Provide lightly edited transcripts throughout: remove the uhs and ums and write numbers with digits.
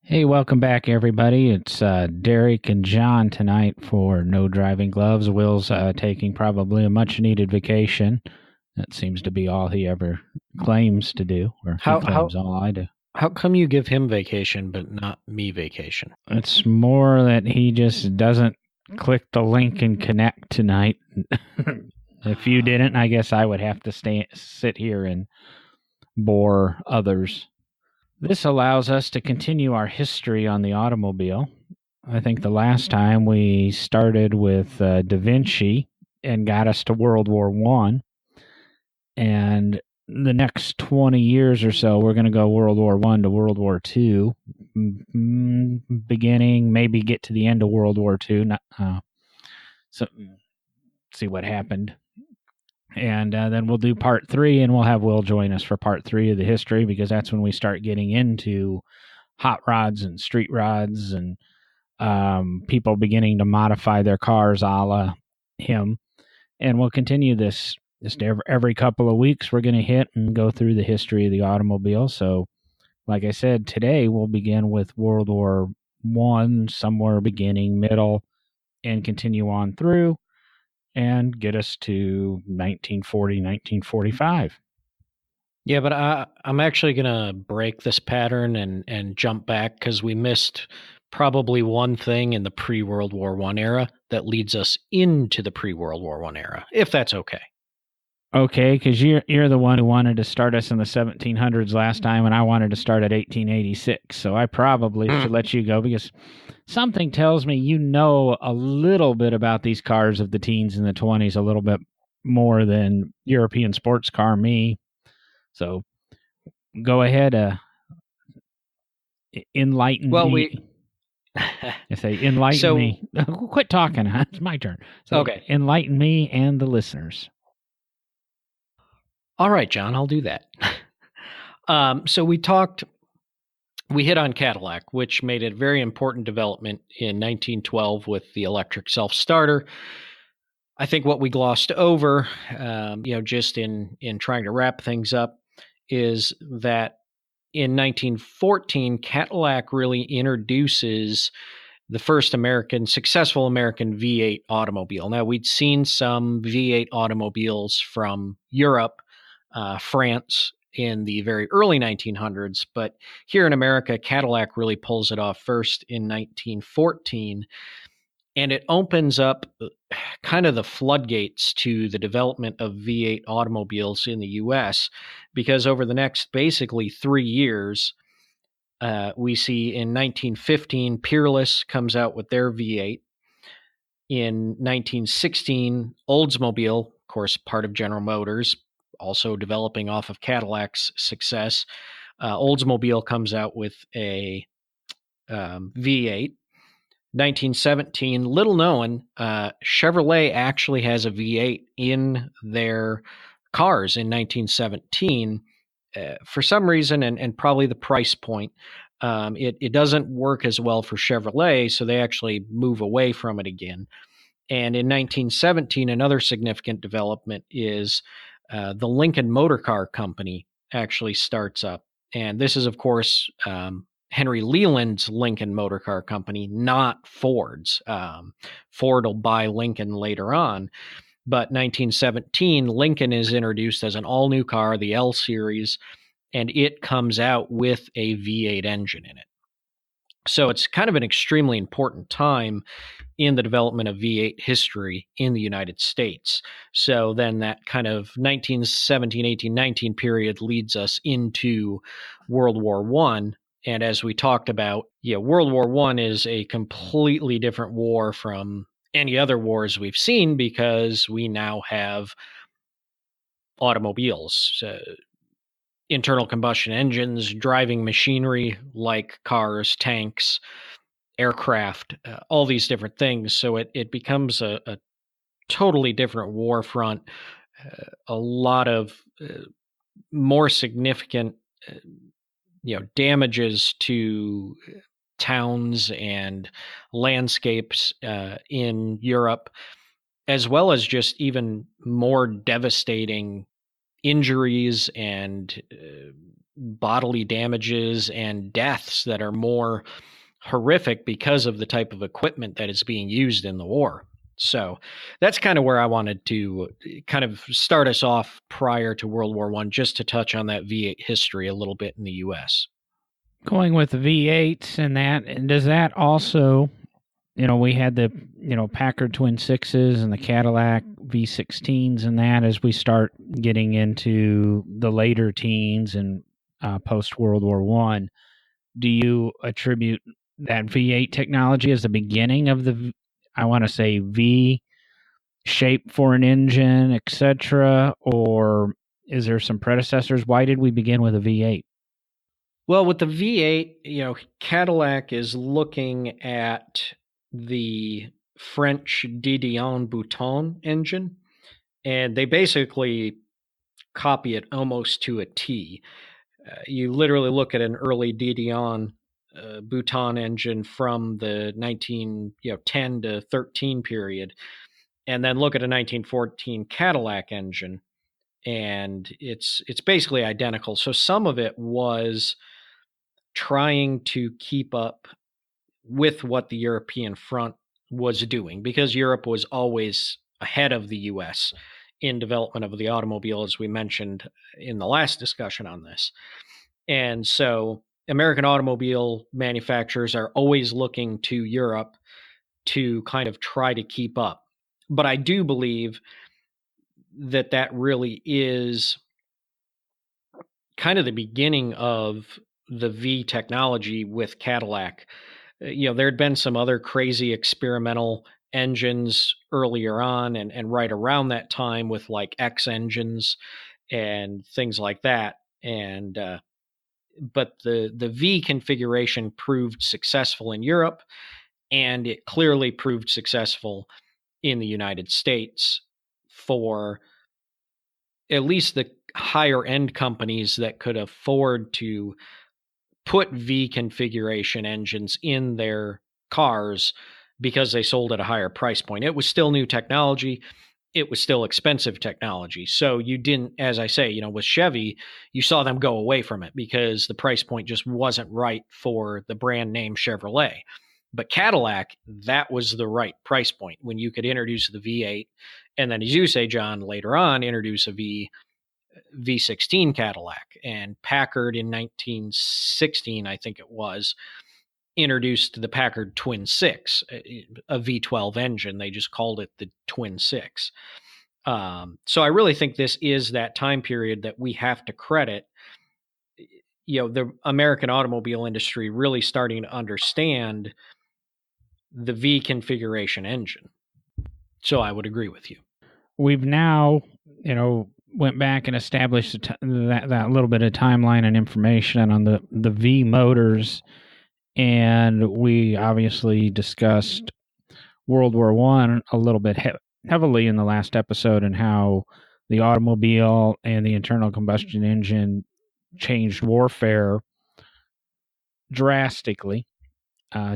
Hey, welcome back, everybody. It's Derek and John tonight for No Driving Gloves. Will's taking probably a much-needed vacation. That seems to be all he ever claims to do, or he How claims all I do. how come you give him vacation but not me vacation? It's more that he just doesn't click the link and connect tonight. If you didn't, I guess I would have to sit here and bore others. This allows us to continue our history on the automobile. I think the last time we started with Da Vinci and got us to World War I. And the next 20 years or so, we're going to go World War I to World War II, beginning, maybe get to the end of World War II. So see what happened. And then we'll do part 3, and we'll have Will join us for part 3 of the history, because that's when we start getting into hot rods and street rods and people beginning to modify their cars a la him. And we'll continue this just every couple of weeks. We're going to hit and go through the history of the automobile. So, like I said, today we'll begin with World War I, somewhere beginning, middle, and continue on through and get us to 1940, 1945. Yeah, but I'm actually going to break this pattern and jump back because we missed probably one thing in the pre-World War I era that leads us into the pre-World War I era, if that's okay. Okay, because you're the one who wanted to start us in the 1700s last time, and I wanted to start at 1886. So I probably should let you go, because something tells me you know a little bit about these cars of the teens and the 20s, a little bit more than European sports car me. So go ahead, enlighten me. I say enlighten me. Quit talking. Huh? It's my turn. So okay. Enlighten me and the listeners. All right, John, I'll do that. So we hit on Cadillac, which made a very important development in 1912 with the electric self-starter. I think what we glossed over, just in trying to wrap things up, is that in 1914, Cadillac really introduces the first successful American V8 automobile. Now, we'd seen some V8 automobiles from Europe, France, in the very early 1900s, but here in America, Cadillac really pulls it off first in 1914. And it opens up kind of the floodgates to the development of V8 automobiles in the U.S., because over the next basically 3 years, we see in 1915, Peerless comes out with their V8. In 1916, Oldsmobile, of course, part of General Motors, also developing off of Cadillac's success, Oldsmobile comes out with a V8. 1917, little known, Chevrolet actually has a V8 in their cars in 1917. For some reason, and probably the price point, it doesn't work as well for Chevrolet, so they actually move away from it again. And in 1917, another significant development is the Lincoln Motor Car Company actually starts up. And this is, of course, Henry Leland's Lincoln Motor Car Company, not Ford's. Ford will buy Lincoln later on. But 1917, Lincoln is introduced as an all-new car, the L Series, and it comes out with a V8 engine in it. So it's kind of an extremely important time in the development of V8 history in the United States. So then that kind of 1917, 18, 19 period leads us into World War I. And as we talked about, World War I is a completely different war from any other wars we've seen, because we now have automobiles, internal combustion engines, driving machinery like cars, tanks, aircraft, all these different things. So it becomes a totally different war front, a lot of more significant damages to towns and landscapes in Europe, as well as just even more devastating injuries and bodily damages and deaths that are more horrific because of the type of equipment that is being used in the war. So that's kind of where I wanted to kind of start us off prior to World War I, just to touch on that V8 history a little bit in the U.S. Going with the V8s and does that also, we had the, Packard Twin Sixes and the Cadillac V16s and that as we start getting into the later teens and post World War I. Do you attribute that V8 technology as the beginning of the, I want to say, V shape for an engine, etc., or is there some predecessors? Why did we begin with a V8? Well, with the V8, Cadillac is looking at the French Didion Bouton engine, and they basically copy it almost to a T. You literally look at an early Didion Bouton engine from the 1910 to 13 period, and then look at a 1914 Cadillac engine, and it's basically identical. So some of it was trying to keep up with what the European front was doing, because Europe was always ahead of the US in development of the automobile, as we mentioned in the last discussion on this. And so American automobile manufacturers are always looking to Europe to kind of try to keep up. But I do believe that that really is kind of the beginning of the V technology with Cadillac. There had been some other crazy experimental engines earlier on and right around that time with like X engines and things like that. And but the V configuration proved successful in Europe, and it clearly proved successful in the United States for at least the higher end companies that could afford to put V configuration engines in their cars because they sold at a higher price point. It was still new technology. It was still expensive technology. So you didn't, as I say, with Chevy, you saw them go away from it because the price point just wasn't right for the brand name Chevrolet. But Cadillac, that was the right price point when you could introduce the V8. And then, as you say, John, later on, introduce a V16 Cadillac. And Packard in 1916, I think it was, introduced the Packard Twin Six, a V12 engine. They just called it the Twin Six. So I really think this is that time period that we have to credit, the American automobile industry really starting to understand the V configuration engine. So I would agree with you. We've now, went back and established that little bit of timeline and information on the V motors. And we obviously discussed World War I a little bit heavily in the last episode, and how the automobile and the internal combustion engine changed warfare drastically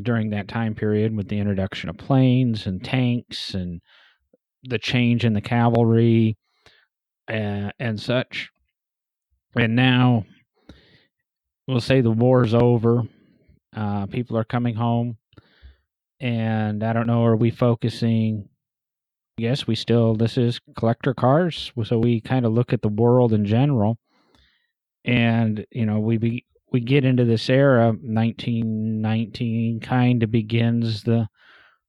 during that time period with the introduction of planes and tanks and the change in the cavalry and such. And now we'll say the war's over. People are coming home, and I don't know, are we focusing? Yes, this is collector cars, so we kind of look at the world in general, and we get into this era. 1919 kind of begins the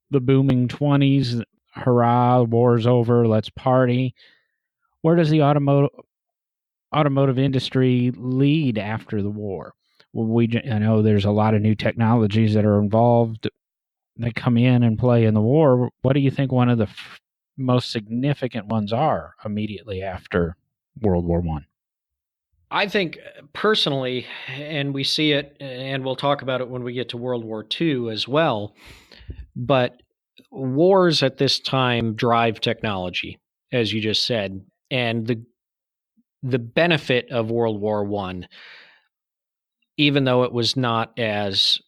booming 20s. Hurrah, war's over, let's party. Where does the automotive industry lead after the war? Well, I know there's a lot of new technologies that are involved that come in and play in the war. What do you think one of the most significant ones are immediately after World War I? I think personally, and we see it, and we'll talk about it when we get to World War II as well, but wars at this time drive technology, as you just said, and the benefit of World War I, even though it was not as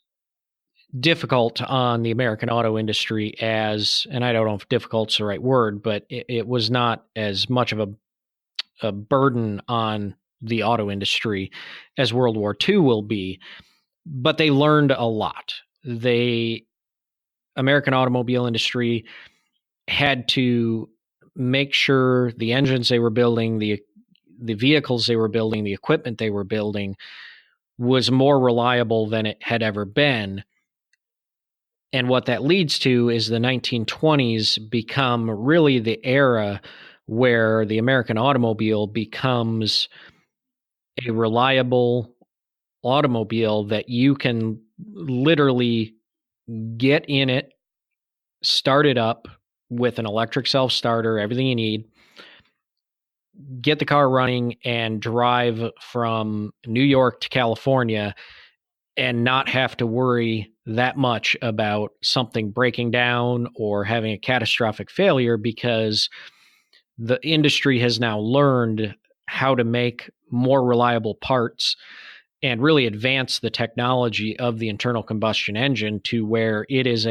difficult on the American auto industry as, and I don't know if difficult's the right word, but it was not as much of a burden on the auto industry as World War II will be. But they learned a lot. American automobile industry had to make sure the engines they were building, the vehicles they were building, the equipment they were building was more reliable than it had ever been. And what that leads to is the 1920s become really the era where the American automobile becomes a reliable automobile that you can literally get in it, start it up with an electric self-starter, everything you need, get the car running and drive from New York to California and not have to worry that much about something breaking down or having a catastrophic failure, because the industry has now learned how to make more reliable parts and really advance the technology of the internal combustion engine to where it is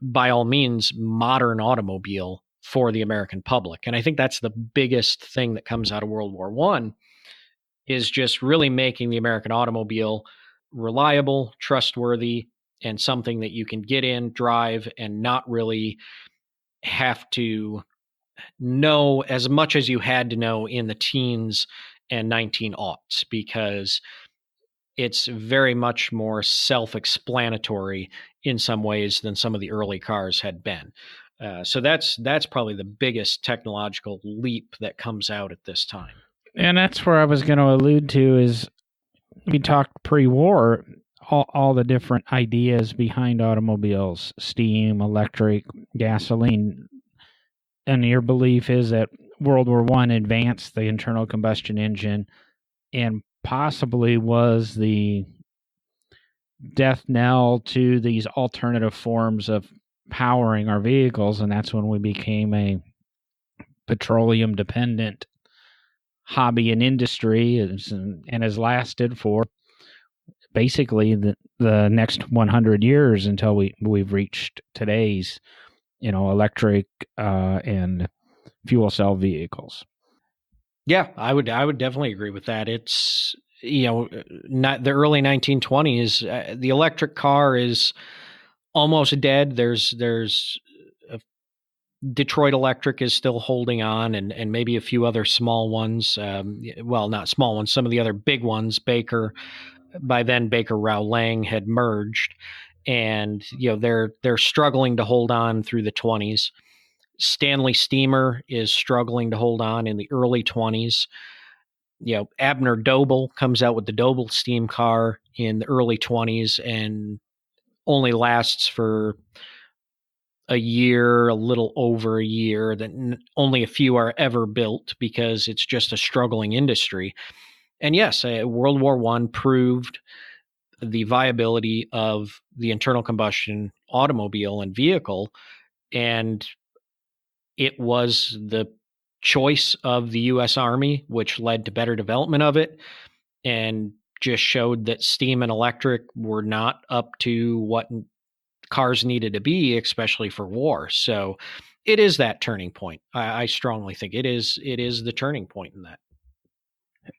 by all means, modern automobile for the American public. And I think that's the biggest thing that comes out of World War I, is just really making the American automobile reliable, trustworthy, and something that you can get in, drive, and not really have to know as much as you had to know in the teens and 1900s, because it's very much more self-explanatory in some ways than some of the early cars had been. So that's probably the biggest technological leap that comes out at this time. And that's where I was going to allude to is we talked pre-war, all the different ideas behind automobiles, steam, electric, gasoline. And your belief is that World War I advanced the internal combustion engine and possibly was the death knell to these alternative forms of powering our vehicles. And that's when we became a petroleum dependent hobby and industry, and has lasted for basically the next 100 years until we've reached today's, electric and fuel cell vehicles. Yeah, I would definitely agree with that. It's, not the early 1920s. The electric car is almost dead. There's Detroit Electric is still holding on, and maybe a few other small ones. Well, not small ones. Some of the other big ones. By then Baker Rao Lang had merged, and they're struggling to hold on through the 20s. Stanley Steamer is struggling to hold on in the early 20s. Abner Doble comes out with the Doble steam car in the early 20s and only lasts for a year, a little over a year, that only a few are ever built because it's just a struggling industry. And yes, World War I proved the viability of the internal combustion automobile and vehicle, and it was the choice of the U.S. Army, which led to better development of it, and just showed that steam and electric were not up to what cars needed to be, especially for war. So it is that turning point. I strongly think it is the turning point in that.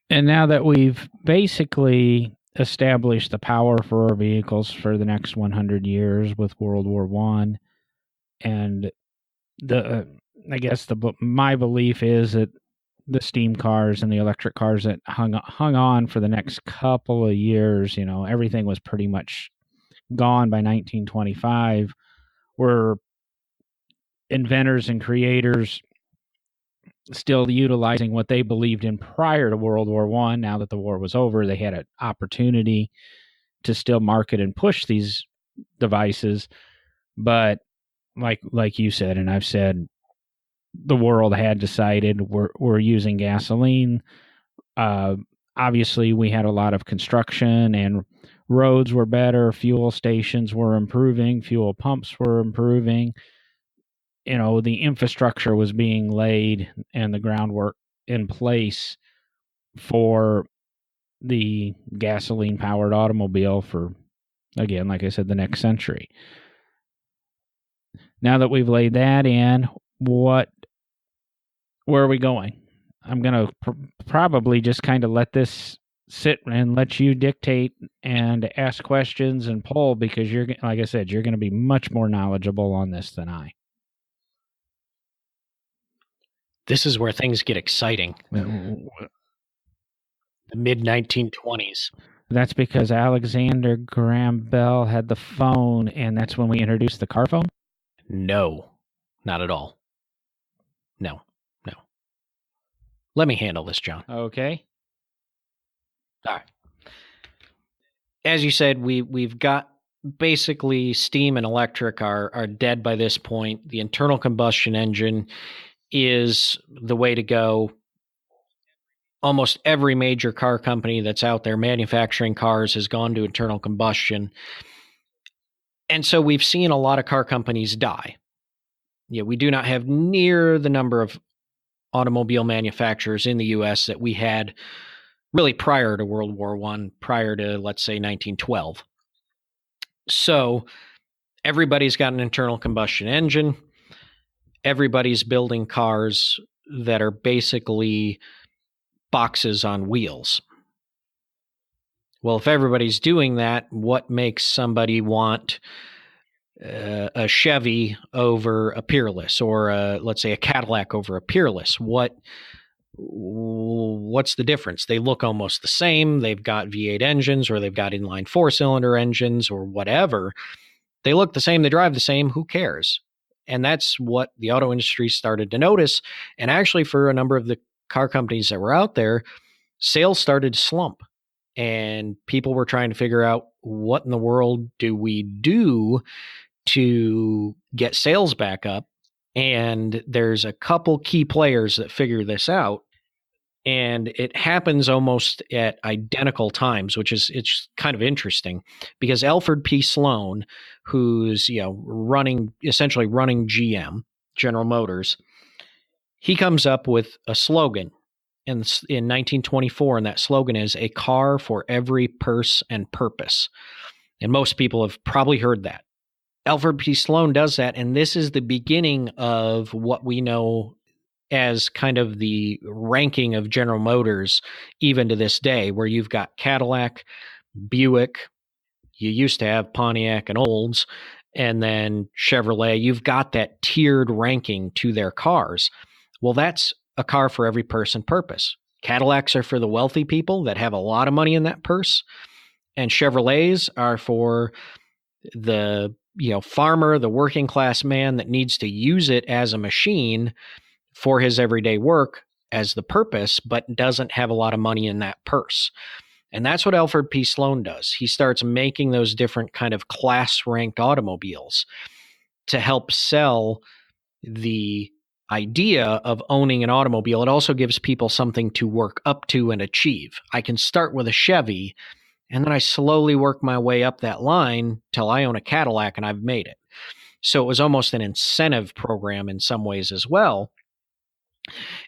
And now that we've basically established the power for our vehicles for the next 100 years with World War I, and I guess my belief is that the steam cars and the electric cars that hung on for the next couple of years, everything was pretty much gone by 1925, were inventors and creators still utilizing what they believed in prior to World War I. Now that the war was over, they had an opportunity to still market and push these devices. But like you said, and I've said, the world had decided we're using gasoline. Obviously, we had a lot of construction and roads were better. Fuel stations were improving. Fuel pumps were improving. The infrastructure was being laid and the groundwork in place for the gasoline-powered automobile for, again, like I said, the next century. Now that we've laid that in, where are we going? I'm going to probably just kind of let this sit and let you dictate and ask questions and poll, because you're, like I said, you're going to be much more knowledgeable on this than I. This is where things get exciting. The mid-1920s. That's because Alexander Graham Bell had the phone, and that's when we introduced the car phone? No, not at all. No. Let me handle this, John. Okay. All right. As you said, we've got basically steam and electric are dead by this point. The internal combustion engine is the way to go. Almost every major car company that's out there manufacturing cars has gone to internal combustion. And so we've seen a lot of car companies die. Yeah, we do not have near the number of automobile manufacturers in the U.S. that we had really prior to World War I, prior to, let's say, 1912. So everybody's got an internal combustion engine. Everybody's building cars that are basically boxes on wheels. Well, if everybody's doing that, what makes somebody want a Chevy over a Peerless, or let's say a Cadillac over a Peerless? What's the difference? They look almost the same. They've got V8 engines, or they've got inline 4-cylinder engines, or whatever. They look the same. They drive the same. Who cares? And that's what the auto industry started to notice. And actually, for a number of the car companies that were out there, sales started to slump. And people were trying to figure out, what in the world do we do to get sales back up? And there's a couple key players that figure this out. And it happens almost at identical times, it's kind of interesting, because Alfred P. Sloan, who's essentially running GM, General Motors, he comes up with a slogan in 1924, and that slogan is "A car for every purse and purpose." And most people have probably heard that. Alfred P. Sloan does that, and this is the beginning of what we know as kind of the ranking of General Motors, even to this day, where you've got Cadillac, Buick, you used to have Pontiac and Olds, and then Chevrolet. You've got that tiered ranking to their cars. Well, that's a car for every purse and purpose. Cadillacs are for the wealthy people that have a lot of money in that purse, and Chevrolets are for the farmer, the working class man that needs to use it as a machine for his everyday work as the purpose, but doesn't have a lot of money in that purse. And that's what Alfred P. Sloan does. He starts making those different kind of class-ranked automobiles to help sell the idea of owning an automobile. It also gives people something to work up to and achieve. I can start with a Chevy, and then I slowly work my way up that line till I own a Cadillac and I've made it. So it was almost an incentive program in some ways as well.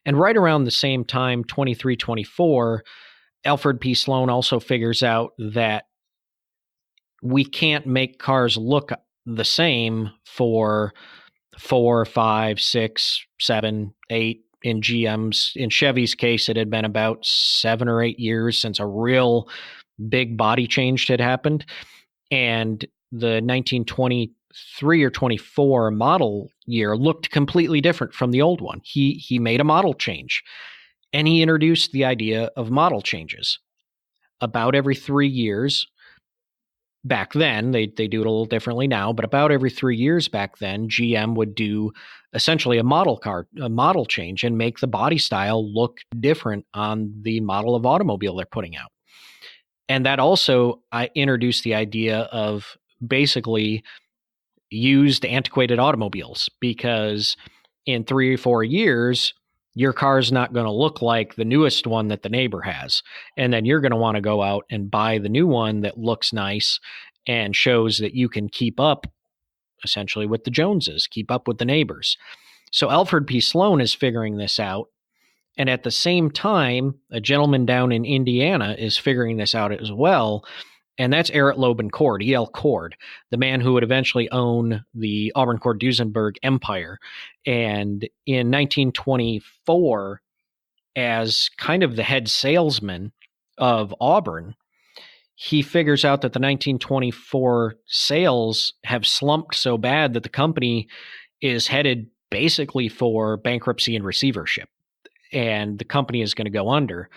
And right around the same time, 23, 24, Alfred P. Sloan also figures out that we can't make cars look the same for 4, 5, 6, 7, 8. In Chevy's case, it had been about 7 or 8 years since a real big body change had happened. And the 1923 or 24 model year looked completely different from the old one. He made a model change, and he introduced the idea of model changes. About every 3 years, back then, they do it a little differently now, but about every 3 years back then, GM would do essentially a model change and make the body style look different on the model of automobile they're putting out. And that also introduced the idea of basically used antiquated automobiles, because in 3 or 4 years, your car's not going to look like the newest one that the neighbor has. And then you're going to want to go out and buy the new one that looks nice and shows that you can keep up essentially with the Joneses, keep up with the neighbors. So Alfred P. Sloan is figuring this out. And at the same time, a gentleman down in Indiana is figuring this out as well. And that's Eric Loeb Cord, E.L. Cord, the man who would eventually own the Auburn Cord Duesenberg empire. And in 1924, as kind of the head salesman of Auburn, he figures out that the 1924 sales have slumped so bad that the company is headed basically for bankruptcy and receivership, and the company is going to go under.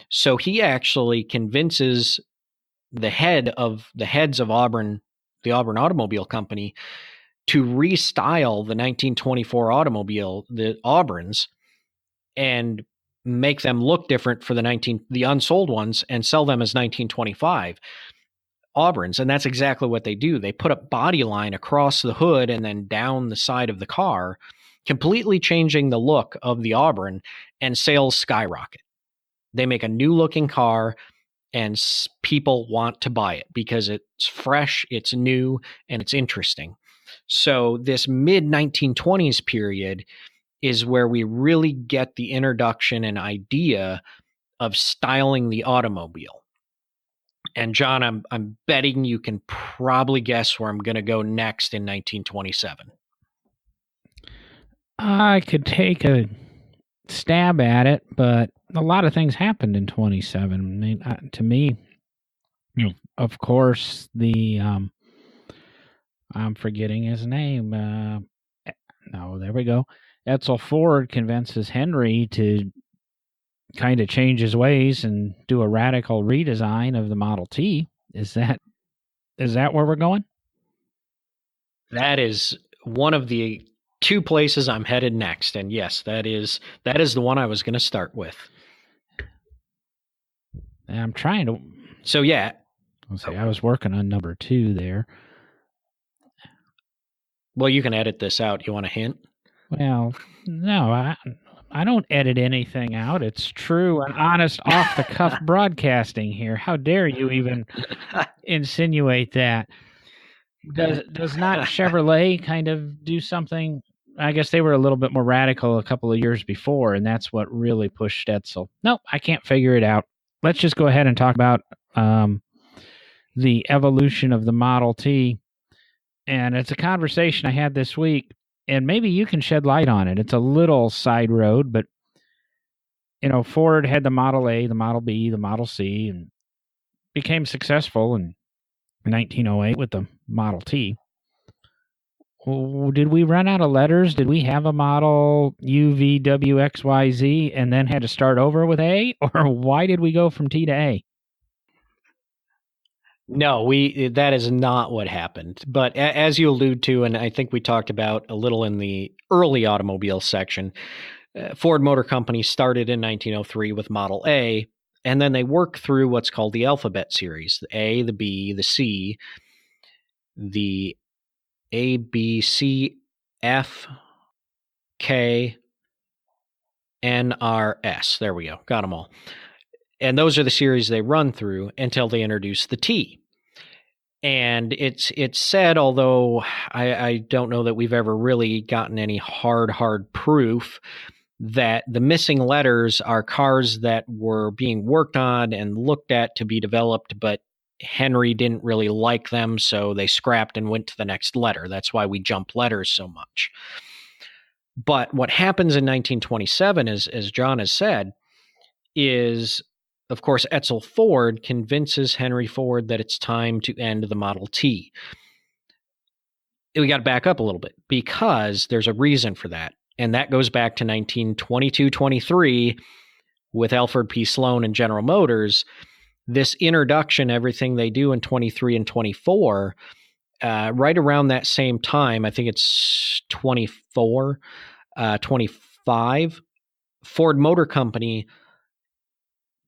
So he actually convinces the heads of Auburn, the Auburn Automobile Company, to restyle the 1924 automobile, the Auburns, and make them look different for the unsold ones and sell them as 1925 Auburns. And that's exactly what they do. They put a body line across the hood and then down the side of the car, completely changing the look of the Auburn, and sales skyrocket. They make a new looking car and people want to buy it because it's fresh, it's new, and it's interesting. So this mid 1920s period is where we really get the introduction and idea of styling the automobile. And John, I'm betting you can probably guess where I'm going to go next in 1927. I could take a stab at it, but a lot of things happened in 27. I mean, to me, of course, I'm forgetting his name. No, there we go. Edsel Ford convinces Henry to kind of change his ways and do a radical redesign of the Model T. Is that where we're going? That is one of the two places I'm headed next. And yes, that is the one I was going to start with. I'm trying to. So yeah. I was working on number 2 there. Well, you can edit this out. You want a hint? Well, no, I don't edit anything out. It's true and honest, off-the-cuff broadcasting here. How dare you even insinuate that? Does not Chevrolet kind of do something? I guess they were a little bit more radical a couple of years before, and that's what really pushed Edsel. No, I can't figure it out. Let's just go ahead and talk about the evolution of the Model T. And it's a conversation I had this week, and maybe you can shed light on it. It's a little side road, but, Ford had the Model A, the Model B, the Model C, and became successful in 1908 with the Model T. Well, did we run out of letters? Did we have a Model U, V, W, X, Y, Z, and then had to start over with A? Or why did we go from T to A? No, that is not what happened. But as you allude to, and I think we talked about a little in the early automobile section, Ford Motor Company started in 1903 with Model A, and then they worked through what's called the alphabet series: the A, the B, the C, the A, B, C, F, K, N, R, S. There we go. Got them all. And those are the series they run through until they introduce the T. And it's said, although I don't know that we've ever really gotten any hard proof, that the missing letters are cars that were being worked on and looked at to be developed, but Henry didn't really like them, so they scrapped and went to the next letter. That's why we jump letters so much. But what happens in 1927, as John has said, is, of course, Edsel Ford convinces Henry Ford that it's time to end the Model T. We got to back up a little bit because there's a reason for that. And that goes back to 1922-23 with Alfred P. Sloan and General Motors. This introduction, everything they do in 23 and 24, right around that same time, I think it's 24, 25, Ford Motor Company,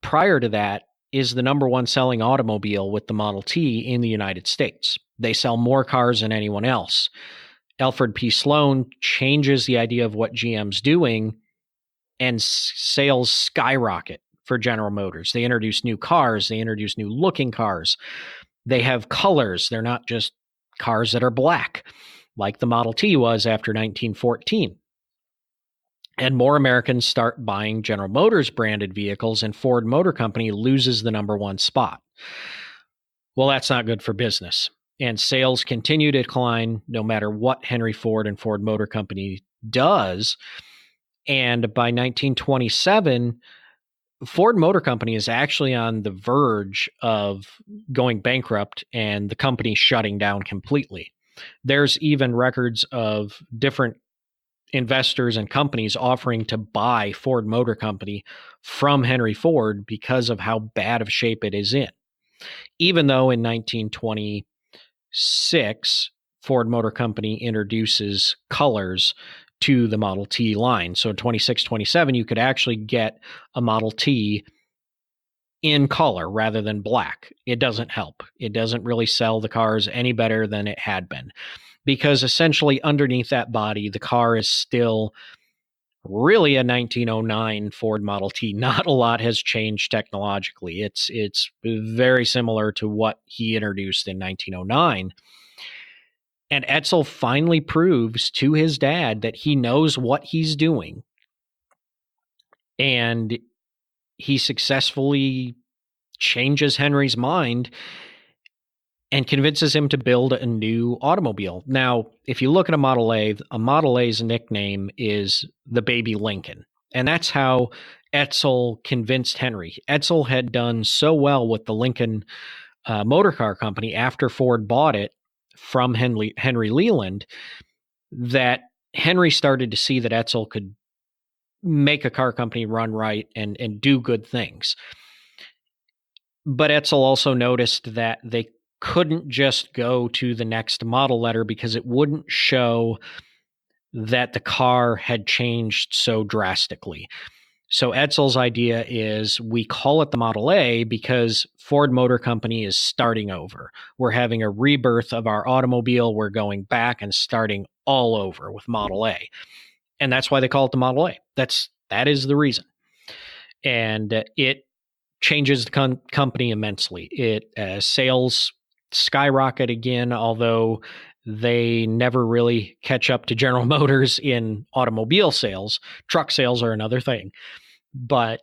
prior to that, is the number one selling automobile with the Model T in the United States. They sell more cars than anyone else. Alfred P. Sloan changes the idea of what GM's doing, and sales skyrocket for General Motors. They introduce new cars. They introduce new looking cars. They have colors. They're not just cars that are black, like the Model T was after 1914. And more Americans start buying General Motors branded vehicles, and Ford Motor Company loses the number one spot. Well, that's not good for business. And sales continue to decline no matter what Henry Ford and Ford Motor Company does. And by 1927, Ford Motor Company is actually on the verge of going bankrupt and the company shutting down completely. There's even records of different investors and companies offering to buy Ford Motor Company from Henry Ford because of how bad of shape it is in. Even though in 1926, Ford Motor Company introduces colors to the Model T line. So in 26, 27, you could actually get a Model T in color rather than black. It doesn't help. It doesn't really sell the cars any better than it had been, because essentially underneath that body, the car is still really a 1909 Ford Model T. Not a lot has changed technologically. It's very similar to what he introduced in 1909. And Edsel finally proves to his dad that he knows what he's doing. And he successfully changes Henry's mind and convinces him to build a new automobile. Now, if you look at a Model A's nickname is the Baby Lincoln. And that's how Edsel convinced Henry. Edsel had done so well with the Lincoln Motor Car Company after Ford bought it from Henry Leland that Henry started to see that Edsel could make a car company run right and do good things. But Edsel also noticed that they couldn't just go to the next model letter because it wouldn't show that the car had changed so drastically. So Edsel's idea is we call it the Model A because Ford Motor Company is starting over. We're having a rebirth of our automobile. We're going back and starting all over with Model A. And that's why they call it the Model A. That is the reason. And it changes the company immensely. Sales skyrocket again, although they never really catch up to General Motors in automobile sales. Truck sales are another thing. But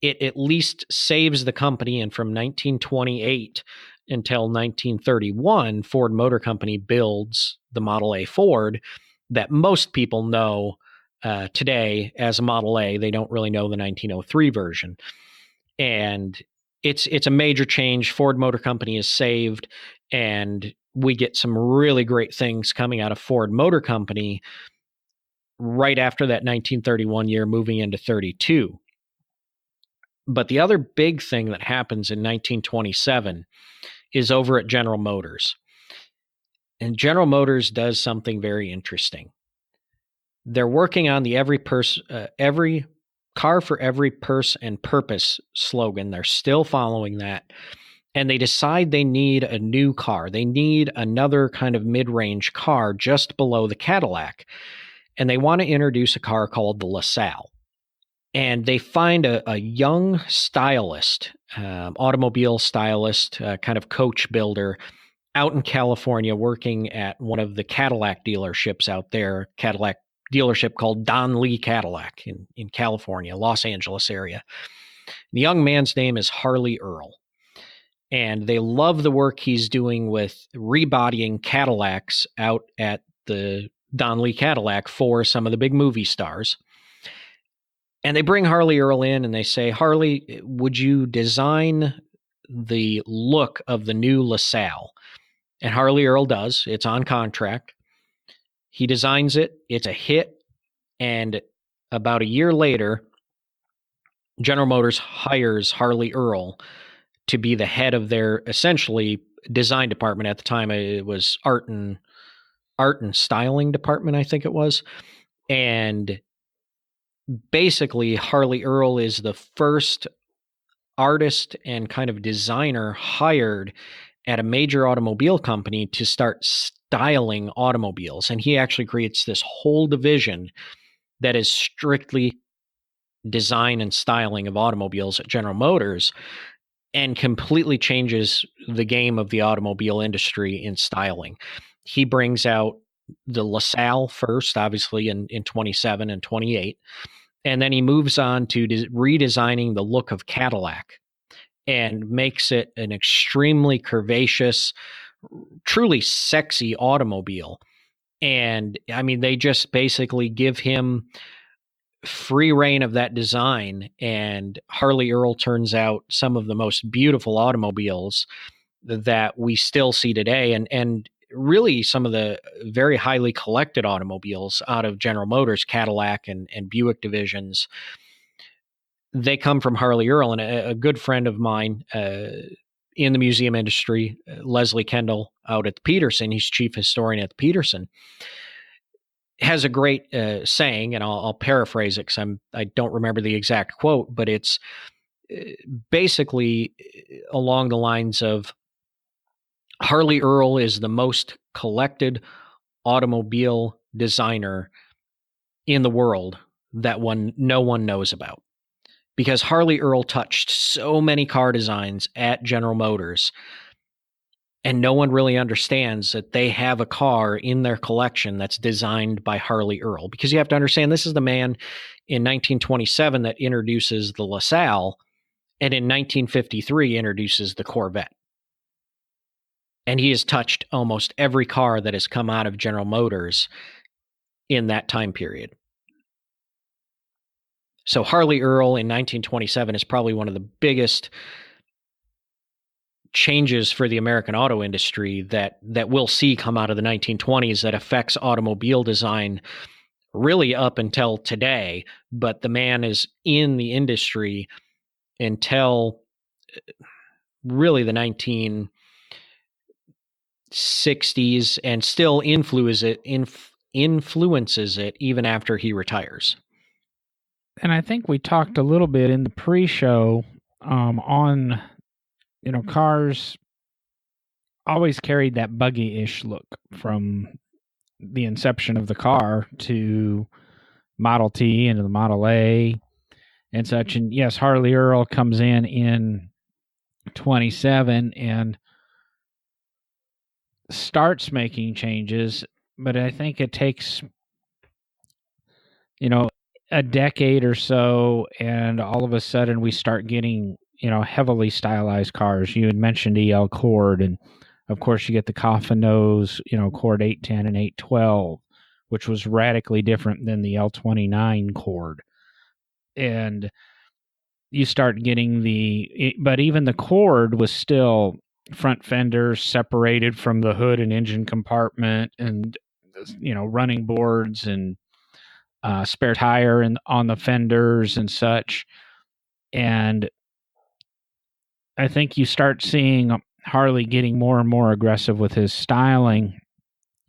it at least saves the company. And from 1928 until 1931, Ford Motor Company builds the Model A Ford that most people know today as a Model A. They don't really know the 1903 version. And it's a major change. Ford Motor Company is saved, and we get some really great things coming out of Ford Motor Company right after that 1931 year, moving into 32. But the other big thing that happens in 1927 is over at General Motors. And General Motors does something very interesting. They're working on the every car for every purse and purpose slogan. They're still following that. And they decide they need a new car. They need another kind of mid-range car just below the Cadillac. And they want to introduce a car called the LaSalle. And they find a young stylist, automobile stylist, kind of coach builder out in California working at one of the Cadillac dealerships out there, Cadillac dealership called Don Lee Cadillac in California, Los Angeles area. The young man's name is Harley Earl. And they love the work he's doing with rebodying Cadillacs out at the Don Lee Cadillac for some of the big movie stars. And they bring Harley Earl in and they say, Harley, would you design the look of the new LaSalle? And Harley Earl does. It's on contract. He designs it. It's a hit. And about a year later, General Motors hires Harley Earl to be the head of their essentially design department. At the time, it was art and styling department, I think it was. And basically, Harley Earl is the first artist and kind of designer hired at a major automobile company to start styling automobiles. And he actually creates this whole division that is strictly design and styling of automobiles at General Motors, and completely changes the game of the automobile industry in styling. He brings out the LaSalle first, obviously in 27 and 28. And then he moves on to redesigning the look of Cadillac and makes it an extremely curvaceous, truly sexy automobile. And I mean, they just basically give him free reign of that design, and Harley Earl turns out some of the most beautiful automobiles that we still see today, and really some of the very highly collected automobiles out of General Motors, Cadillac, and Buick divisions. They come from Harley Earl, and a good friend of mine in the museum industry, Leslie Kendall, out at the Peterson, he's chief historian at the Peterson, has a great saying, and I'll paraphrase it because I don't remember the exact quote, but it's basically along the lines of Harley Earl is the most collected automobile designer in the world that no one knows about, because Harley Earl touched so many car designs at General Motors, and no one really understands that they have a car in their collection that's designed by Harley Earl. Because you have to understand, this is the man in 1927 that introduces the LaSalle, and in 1953 introduces the Corvette. And he has touched almost every car that has come out of General Motors in that time period. So Harley Earl in 1927 is probably one of the biggest changes for the American auto industry that we'll see come out of the 1920s that affects automobile design really up until today. But the man is in the industry until really the 1960s and still influences it even after he retires. And I think we talked a little bit in the pre-show on, cars always carried that buggy-ish look from the inception of the car to Model T into the Model A and such. And yes, Harley Earl comes in 27 and starts making changes, but I think it takes, a decade or so, and all of a sudden we start getting, heavily stylized cars. You had mentioned EL Cord, and of course you get the coffin nose, Cord 810 and 812, which was radically different than the L29 Cord. And you start getting but even the Cord was still front fenders separated from the hood and engine compartment, and, running boards and spare tire on the fenders and such. And I think you start seeing Harley getting more and more aggressive with his styling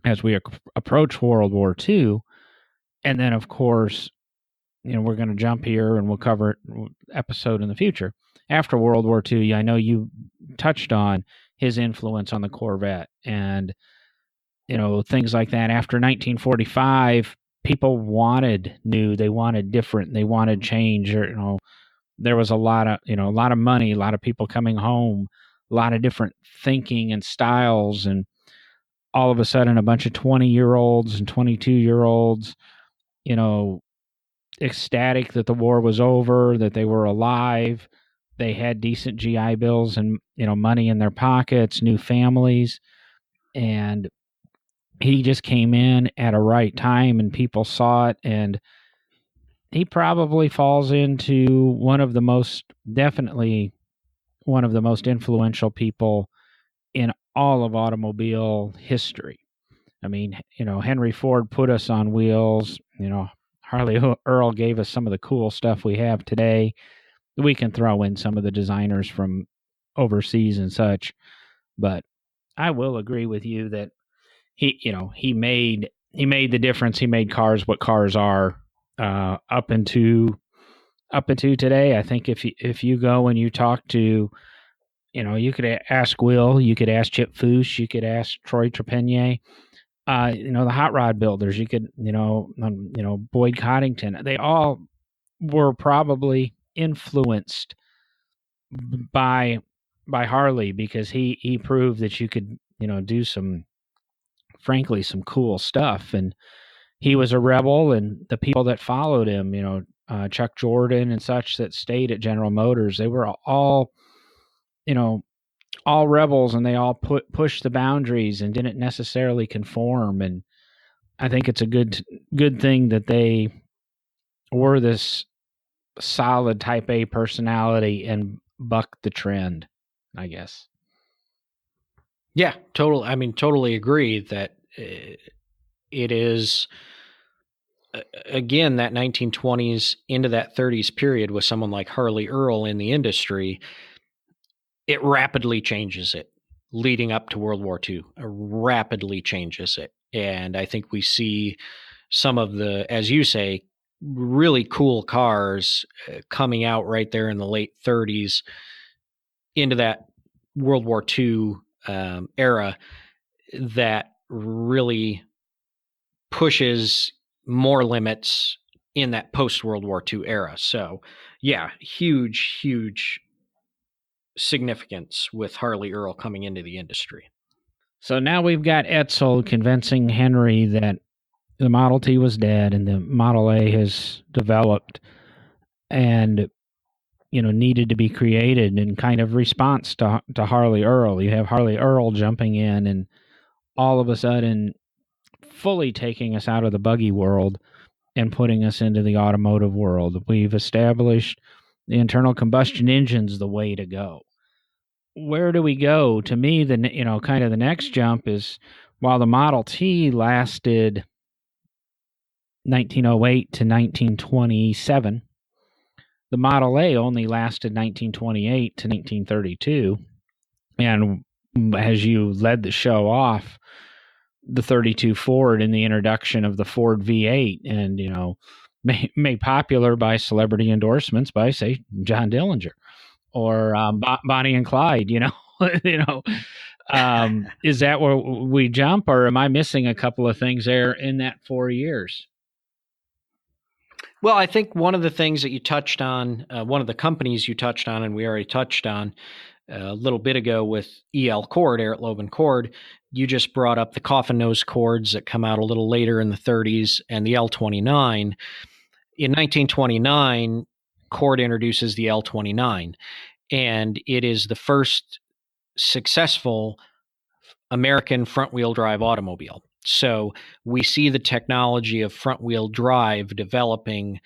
as we approach World War II. And then, of course, we're going to jump here and we'll cover episode in the future. After World War II, I know you touched on his influence on the Corvette and, things like that. After 1945, people wanted new, they wanted different, they wanted change. Or, there was a lot of money, a lot of people coming home, a lot of different thinking and styles, and all of a sudden, a bunch of 20-year-olds and 22-year-olds, ecstatic that the war was over, that they were alive, they had decent GI Bills and money in their pockets, new families, and he just came in at a right time and people saw it, and he probably falls into definitely one of the most influential people in all of automobile history. I mean, Henry Ford put us on wheels, Harley Earl gave us some of the cool stuff we have today. We can throw in some of the designers from overseas and such, but I will agree with you that he made the difference. He made cars what cars are up into today. I think if you go and you talk to, you could ask Will, you could ask Chip Foose, you could ask Troy Trepanier, the hot rod builders, you could, Boyd Coddington, they all were probably influenced by Harley, because he proved that you could, do some cool stuff. And he was a rebel, and the people that followed him, Chuck Jordan and such that stayed at General Motors, they were all rebels, and they all pushed the boundaries and didn't necessarily conform. And I think it's a good thing that they were this solid Type A personality and buck the trend, I guess. Yeah, totally agree that it is, again, that 1920s into that 30s period with someone like Harley Earl in the industry. It rapidly changes it leading up to World War II. It rapidly changes it. And I think we see some of the, as you say, really cool cars coming out right there in the late 30s into that World War II era that really pushes more limits in that post World War II era. So, yeah, huge significance with Harley Earl coming into the industry. So now we've got Edsel convincing Henry that the Model T was dead and the Model A has developed and needed to be created in kind of response to Harley Earl. You have Harley Earl jumping in and all of a sudden fully taking us out of the buggy world and putting us into the automotive world. We've established the internal combustion engine's the way to go. Where do we go? To me, kind of the next jump is, while the Model T lasted 1908 to 1927, the Model A only lasted 1928 to 1932. And as you led the show off, the 32 Ford and the introduction of the Ford V8, and made popular by celebrity endorsements by, say, John Dillinger or Bonnie and Clyde. Is that where we jump, or am I missing a couple of things there in that 4 years? Well, I think one of the things that you touched on, one of the companies you touched on, and we already touched on a little bit ago with EL Cord, Eric Loban Cord, you just brought up the coffin nose Cords that come out a little later in the 30s and the L29. In 1929, Cord introduces the L29, and it is the first successful American front-wheel drive automobile. So we see the technology of front-wheel drive developing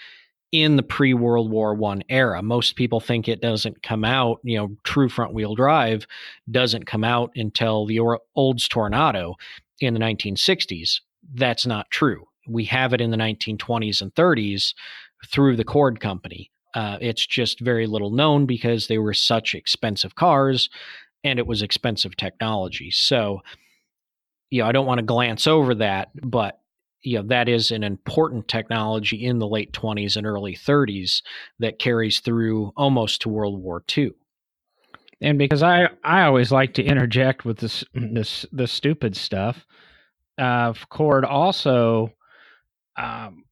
in the pre-World War I era. Most people think it doesn't come out, true front-wheel drive doesn't come out until the Olds Tornado in the 1960s. That's not true. We have it in the 1920s and 30s through the Cord company. It's just very little known because they were such expensive cars and it was expensive technology. So, I don't want to glance over that, but that is an important technology in the late 20s and early 30s that carries through almost to World War II. And because I always like to interject with this stupid stuff, Cord also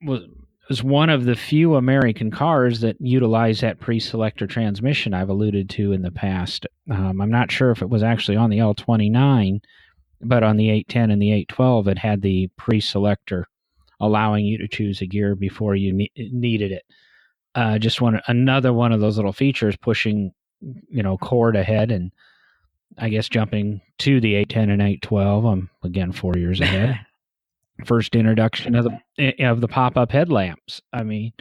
was one of the few American cars that utilized that Preselector transmission I've alluded to in the past. I'm not sure if it was actually on the L29, but on the 810 and the 812, it had the Preselector, allowing you to choose a gear before you needed it. Just another one of those little features pushing, Cord ahead, and I guess jumping to the 810 and 812. I'm again 4 years ahead. First introduction of the pop-up headlamps. I mean,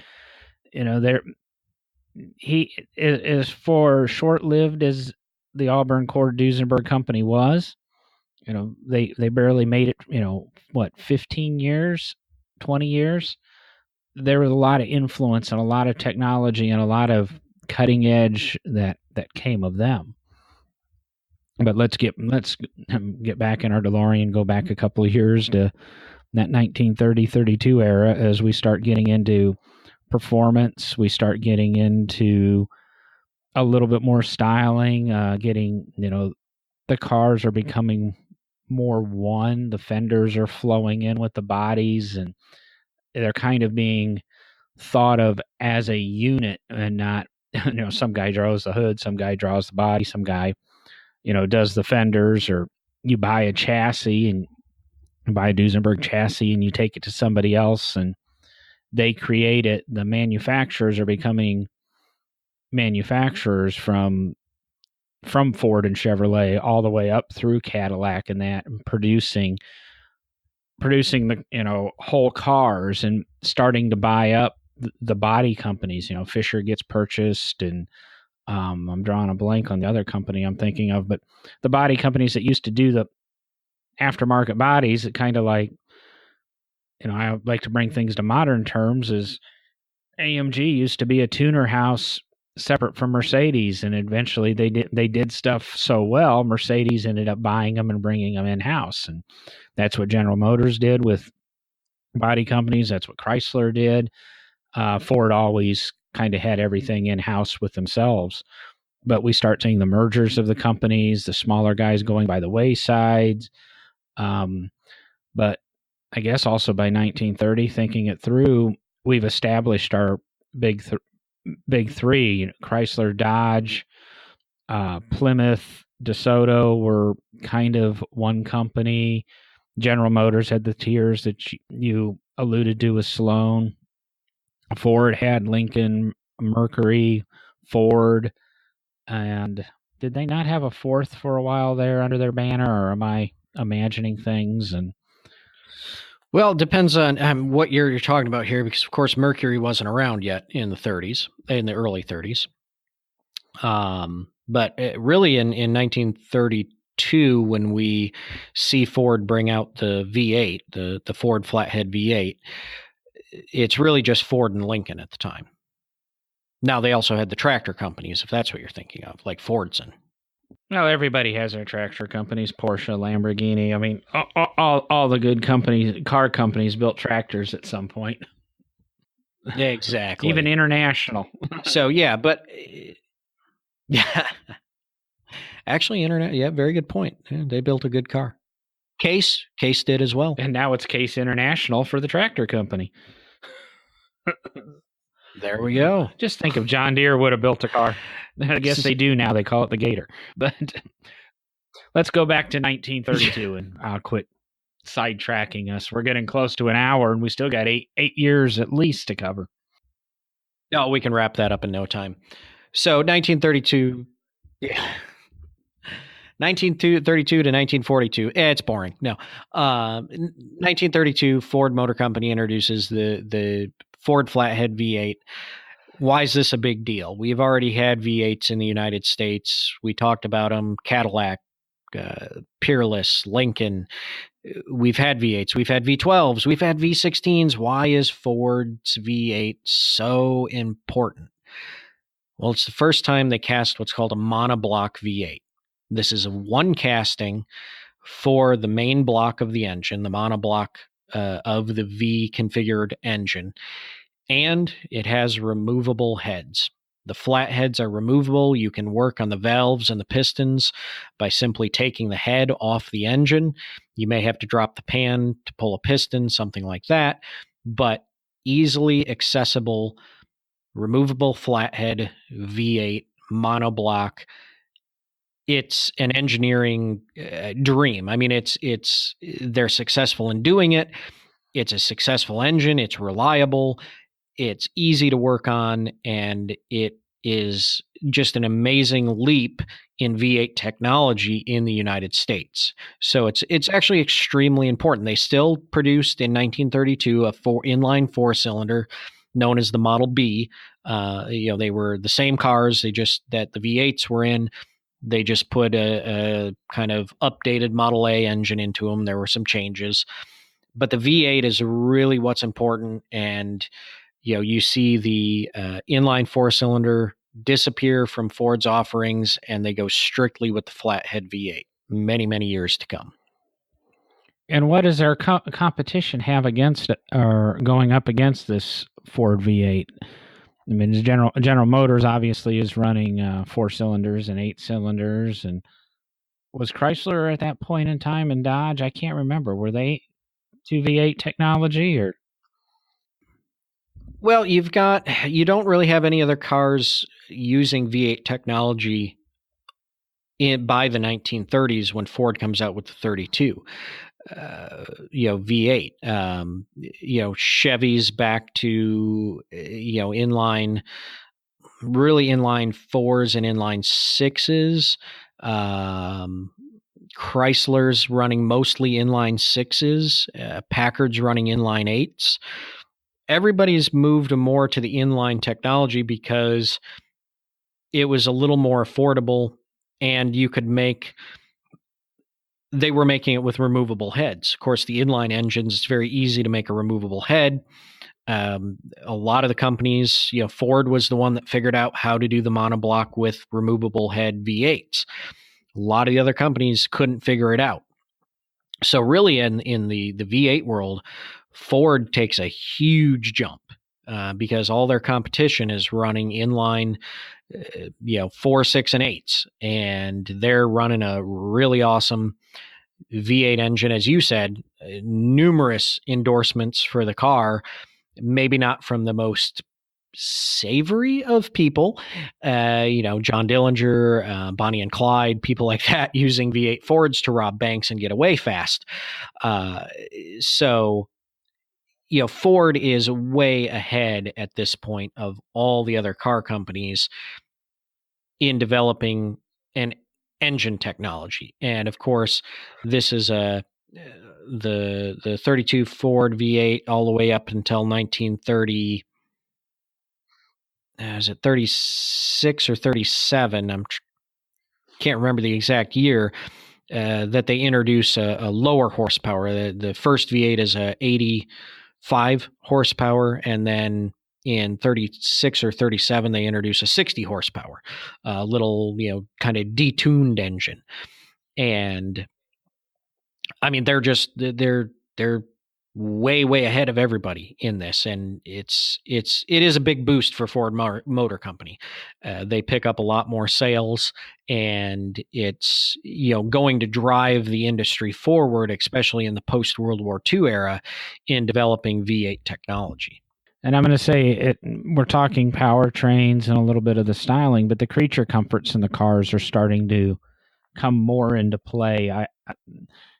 he is for short-lived as the Auburn Cord Duesenberg company was. They barely made it, 15 years, 20 years. There was a lot of influence and a lot of technology and a lot of cutting edge that came of them. But let's get back in our DeLorean, go back a couple of years to that 1930-32 era. As we start getting into performance, we start getting into a little bit more styling, getting, the cars are becoming more one. The fenders are flowing in with the bodies, and they're kind of being thought of as a unit and not, some guy draws the hood, some guy draws the body, some guy, does the fenders, or you buy a chassis and buy a Duesenberg chassis and you take it to somebody else and they create it. The manufacturers are becoming manufacturers from Ford and Chevrolet all the way up through Cadillac and that, and producing the whole cars and starting to buy up the body companies. Fisher gets purchased, and I'm drawing a blank on the other company I'm thinking of, but the body companies that used to do the aftermarket bodies, it kind of like, I like to bring things to modern terms, is AMG used to be a tuner house separate from Mercedes, and eventually they did stuff so well, Mercedes ended up buying them and bringing them in house, and that's what General Motors did with body companies. That's what Chrysler did. Ford always kind of had everything in house with themselves, but we start seeing the mergers of the companies, the smaller guys going by the wayside. But I guess also by 1930, thinking it through, we've established our big three: Chrysler, Dodge, Plymouth, DeSoto were kind of one company. General Motors had the tiers that you alluded to with Sloan. Ford had Lincoln, Mercury, Ford, and did they not have a fourth for a while there under their banner, or am I imagining things? And well, it depends on what year you're talking about here, because of course Mercury wasn't around yet in the early 30s. But really in 1932, when we see Ford bring out the V8, the Ford flathead V8, it's really just Ford and Lincoln at the time. Now they also had the tractor companies, if that's what you're thinking of, like Fordson. Well, everybody has their tractor companies, Porsche, Lamborghini. I mean, all the good car companies built tractors at some point. Exactly. Even International. So, yeah, but yeah. Actually, yeah, very good point. Yeah, they built a good car. Case did as well. And now it's Case International for the tractor company. There we go. Just think if John Deere would have built a car. I guess they do now. They call it the Gator. But let's go back to 1932, and I'll quit sidetracking us. We're getting close to an hour, and we still got eight years at least to cover. No, we can wrap that up in no time. So 1932, yeah. 1932 to 1942. It's boring. No. 1932, Ford Motor Company introduces the Ford Flathead V8. Why is this a big deal? We've already had V8s in the United States. We talked about them. Cadillac, Peerless, Lincoln. We've had V8s. We've had V12s. We've had V16s. Why is Ford's V8 so important? Well, it's the first time they cast what's called a monoblock V8. This is a one casting for the main block of the engine, the monoblock of the V-configured engine, and it has removable heads. The flat heads are removable. You can work on the valves and the pistons by simply taking the head off the engine. You may have to drop the pan to pull a piston, something like that, but easily accessible, removable flathead V8 monoblock. It's an engineering dream. I mean, they're successful in doing it. It's a successful engine. It's reliable. It's easy to work on, and it is just an amazing leap in V8 technology in the United States. So it's actually extremely important. They still produced in 1932 a inline four-cylinder known as the Model B. They were the same cars. That the V8s were in. They just put a kind of updated Model A engine into them. There were some changes, but the V8 is really what's important. And you see the inline four-cylinder disappear from Ford's offerings, and they go strictly with the flathead V8. Many, many years to come. And what does our competition have against or going up against this Ford V8? I mean, General Motors obviously is running 4 cylinders and 8 cylinders, and was Chrysler at that point in time, and Dodge? I can't remember. Were they 2 V8 technology or? Well, you don't really have any other cars using V8 technology by the 1930s when Ford comes out with the 32. V8. Chevys back to inline 4s and inline 6s. Chrysler's running mostly inline 6s. Packard's running inline 8s. everybody's moved more to the inline technology because it was a little more affordable, and they were making it with removable heads. Of course, the inline engines, it's very easy to make a removable head. A lot of the companies, Ford was the one that figured out how to do the monoblock with removable head V8s. A lot of the other companies couldn't figure it out. So really in the V8 world, Ford takes a huge jump because all their competition is running inline, 4, 6, and 8s. And they're running a really awesome V8 engine, as you said, numerous endorsements for the car, maybe not from the most savory of people, John Dillinger, Bonnie and Clyde, people like that using V8 Fords to rob banks and get away fast. So Ford is way ahead at this point of all the other car companies in developing an engine technology. And of course, this is the 32 Ford V8 all the way up until 1930. Is it 36 or 37? Can't remember the exact year that they introduce a lower horsepower. The first V8 is a 85 horsepower, and then in 36 or 37 they introduce a 60 horsepower, a little kind of detuned engine. And I mean, they're way ahead of everybody in this, and it is a big boost for Ford Motor Company. They pick up a lot more sales, and it's going to drive the industry forward, especially in the post World War II era, in developing V8 technology. And I'm going to say we're talking powertrains and a little bit of the styling, but the creature comforts in the cars are starting to come more into play.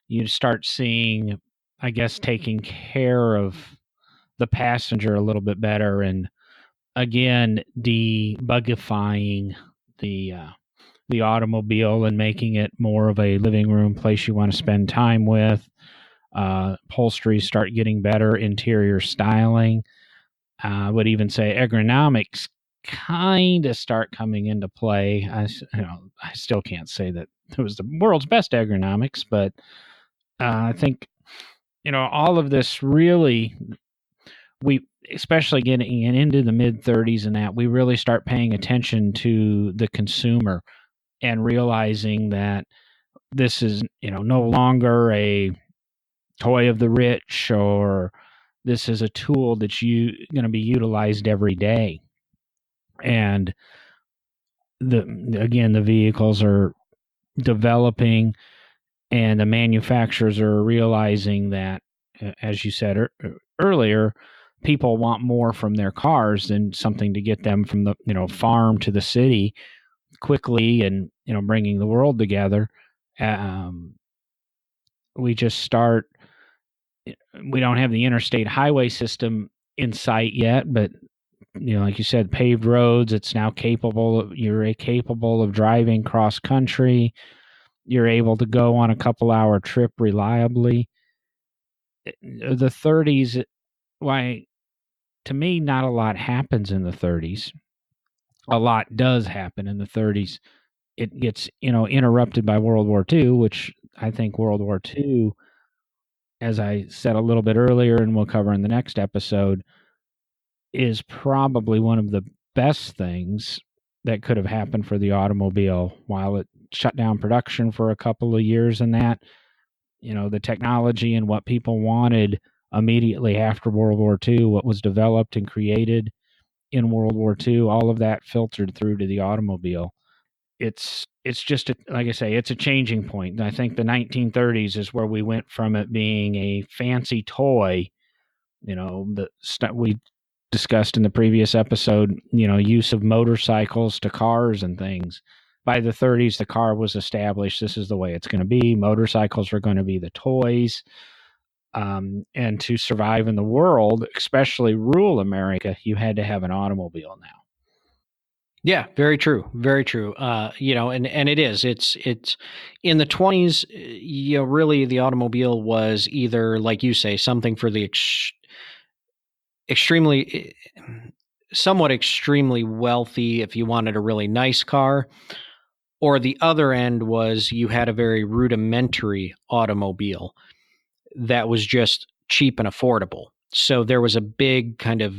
You start seeing, I guess, taking care of the passenger a little bit better, and again, debugifying the automobile and making it more of a living room place you want to spend time with. Upholsteries start getting better, interior styling. I would even say ergonomics kind of start coming into play. I still can't say that it was the world's best ergonomics, but I think all of this really, we especially getting into the mid 30s and that we really start paying attention to the consumer and realizing that this is no longer a toy of the rich, or this is a tool that's going to be utilized every day. And the vehicles are developing, and the manufacturers are realizing that, as you said earlier, people want more from their cars than something to get them from the farm to the city quickly and bringing the world together. We don't have the interstate highway system in sight yet, but like you said, paved roads. It's now you're capable of driving cross country. You're able to go on a couple-hour trip reliably. The 30s, to me, not a lot happens in the 30s. A lot does happen in the 30s. It gets, interrupted by World War II, which I think World War II, as I said a little bit earlier, and we'll cover in the next episode, is probably one of the best things that could have happened for the automobile. While it shut down production for a couple of years, and that, the technology and what people wanted immediately after World War II, what was developed and created in World War II, all of that filtered through to the automobile. It's just, like I say, it's a changing point. I think the 1930s is where we went from it being a fancy toy, the stuff we discussed in the previous episode, use of motorcycles to cars and things. By the 30s, the car was established. This is the way it's going to be. Motorcycles are going to be the toys. And to survive in the world, especially rural America, you had to have an automobile now. Yeah, very true. Very true. And it is. It's in the 20s, really the automobile was either, like you say, something for the somewhat extremely wealthy if you wanted a really nice car. Or the other end was you had a very rudimentary automobile that was just cheap and affordable. So there was a big kind of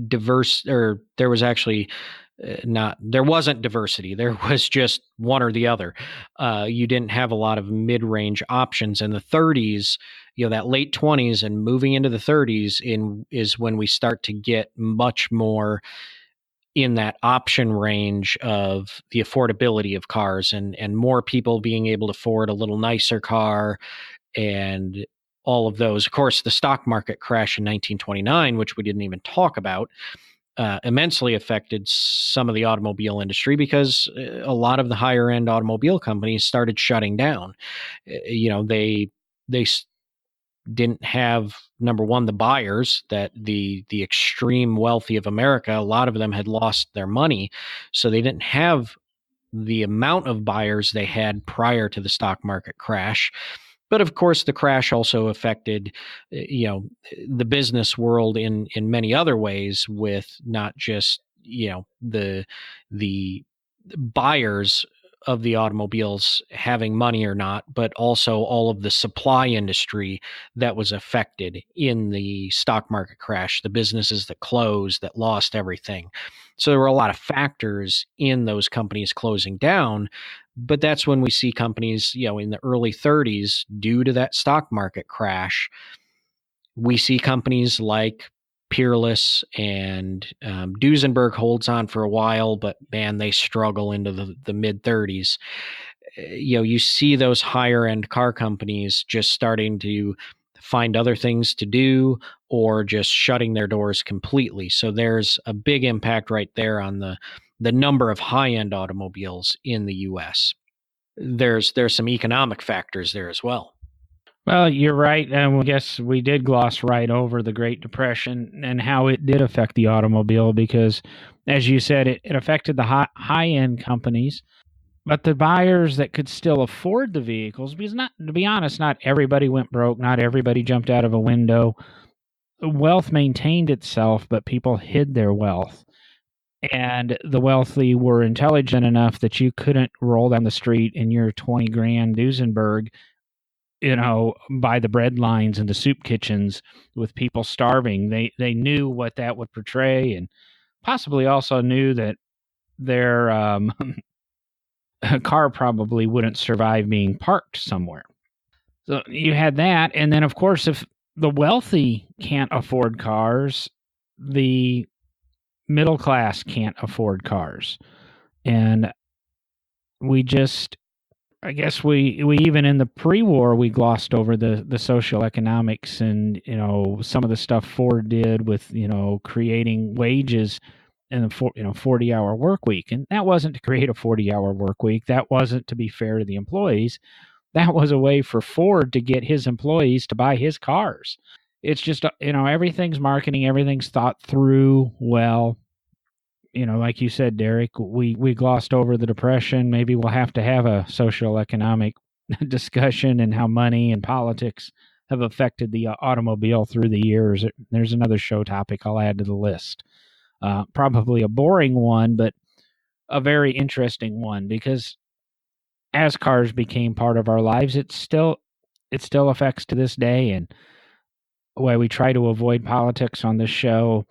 diverse, or there was actually there wasn't diversity. There was just one or the other. You didn't have a lot of mid-range options. In the 30s, that late 20s and moving into the 30s is when we start to get much more in that option range of the affordability of cars, and more people being able to afford a little nicer car and all of those. Of course, the stock market crash in 1929, which we didn't even talk about, immensely affected some of the automobile industry because a lot of the higher end automobile companies started shutting down. They didn't have, number one, the buyers, that the extreme wealthy of America, a lot of them had lost their money, so they didn't have the amount of buyers they had prior to the stock market crash. But of course, the crash also affected, the business world in many other ways, with not just the buyers of the automobiles having money or not, but also all of the supply industry that was affected in the stock market crash, the businesses that closed, that lost everything. So there were a lot of factors in those companies closing down. But that's when we see companies, in the early 30s, due to that stock market crash, we see companies like Peerless and Duesenberg holds on for a while, but man, they struggle into the mid 30s. You see those higher end car companies just starting to find other things to do, or just shutting their doors completely. So there's a big impact right there on the number of high end automobiles in the U.S. There's some economic factors there as well. Well, you're right. And I guess we did gloss right over the Great Depression and how it did affect the automobile because, as you said, it affected the high-end companies, but the buyers that could still afford the vehicles, because to be honest, not everybody went broke. Not everybody jumped out of a window. Wealth maintained itself, but people hid their wealth. And the wealthy were intelligent enough that you couldn't roll down the street in your 20 grand Duesenberg, by the bread lines and the soup kitchens with people starving. They knew what that would portray, and possibly also knew that their car probably wouldn't survive being parked somewhere. So you had that, and then of course, if the wealthy can't afford cars, the middle class can't afford cars, and I guess we even in the pre-war we glossed over the social economics and some of the stuff Ford did with creating wages in a 40-hour work week, and that wasn't to create a 40-hour work week. That wasn't to be fair to the employees. That was a way for Ford to get his employees to buy his cars. It's just everything's marketing, everything's thought through well. Like you said, Derek, we glossed over the Depression. Maybe we'll have to have a social economic discussion and how money and politics have affected the automobile through the years. There's another show topic I'll add to the list. Probably a boring one, but a very interesting one, because as cars became part of our lives, it still affects to this day. And why we try to avoid politics on this show.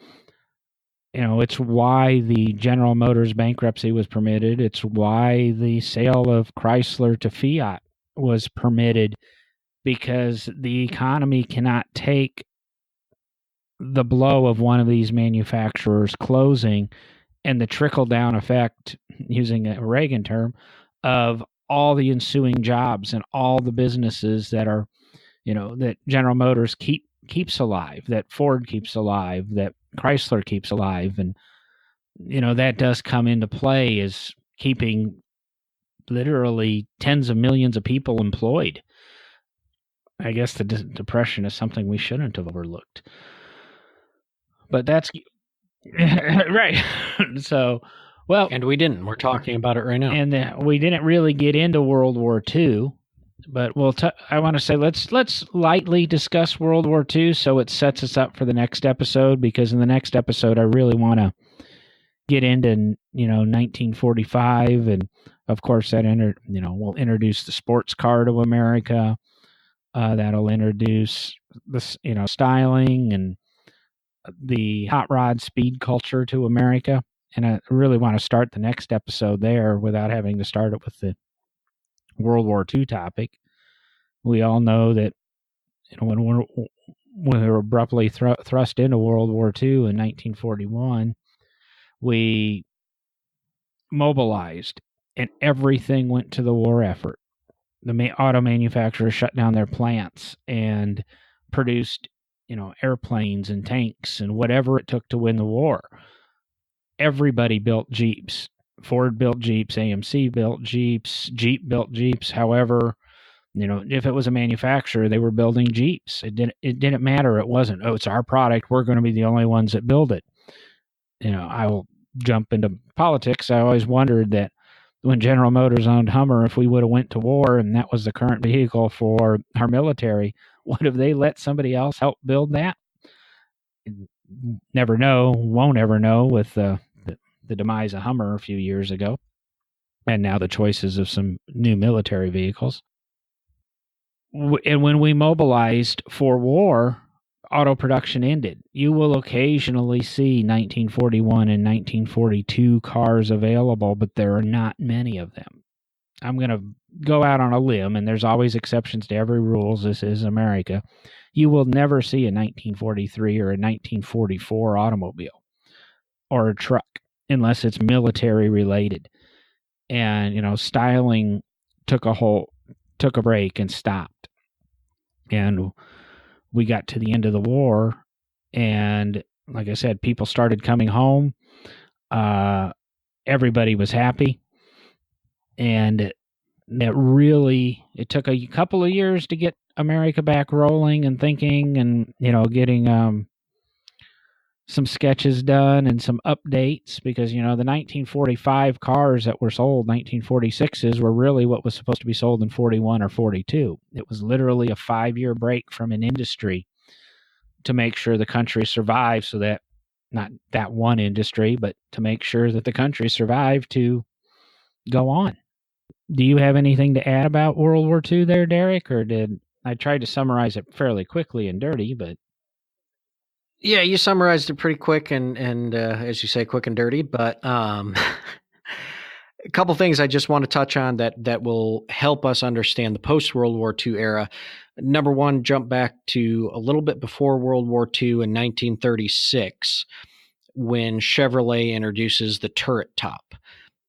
It's why the General Motors bankruptcy was permitted. It's why the sale of Chrysler to Fiat was permitted, because the economy cannot take the blow of one of these manufacturers closing and the trickle-down effect, using a Reagan term, of all the ensuing jobs and all the businesses that are, that General Motors keeps alive, that Ford keeps alive, that Chrysler keeps alive. And that does come into play as keeping literally tens of millions of people employed. I guess the Depression is something we shouldn't have overlooked, but that's right. So, well, and we didn't. We're talking about it right now, and we didn't really get into World War II. But I want to say let's lightly discuss World War II so it sets us up for the next episode, because in the next episode I really want to get into 1945, and of course that we'll introduce the sports car to America. That'll introduce this styling and the hot rod speed culture to America. And I really want to start the next episode there without having to start it with the World War II topic. We all know that when we were abruptly thrust into World War II in 1941, we mobilized and everything went to the war effort. The auto manufacturers shut down their plants and produced, airplanes and tanks and whatever it took to win the war. Everybody built Jeeps. Ford built Jeeps, AMC built Jeeps, Jeep built Jeeps. However, if it was a manufacturer, they were building Jeeps. It didn't matter. It wasn't, oh, it's our product, we're going to be the only ones that build it. I will jump into politics. I always wondered that when General Motors owned Hummer, if we would have went to war and that was the current vehicle for our military, would have they let somebody else help build that? Never know. Won't ever know with the demise of Hummer a few years ago, and now the choices of some new military vehicles. And when we mobilized for war, auto production ended. You will occasionally see 1941 and 1942 cars available, but there are not many of them. I'm going to go out on a limb, and there's always exceptions to every rule. This is America. You will never see a 1943 or a 1944 automobile or a truck unless it's military related. And, styling took a break and stopped. And we got to the end of the war, and like I said, people started coming home. Everybody was happy, and it took a couple of years to get America back rolling and thinking, and getting some sketches done and some updates, because the 1945 cars that were sold, 1946s, were really what was supposed to be sold in 41 or 42. It was literally a 5-year break from an industry to make sure the country survived, so that not that one industry, but to make sure that the country survived to go on. Do you have anything to add about World War II there, Derek? Or did I tried to summarize it fairly quickly and dirty, but Yeah, you summarized it pretty quick and as you say, quick and dirty. But a couple things I just want to touch on that will help us understand the post-World War II era. Number one, jump back to a little bit before World War II in 1936, when Chevrolet introduces the turret top.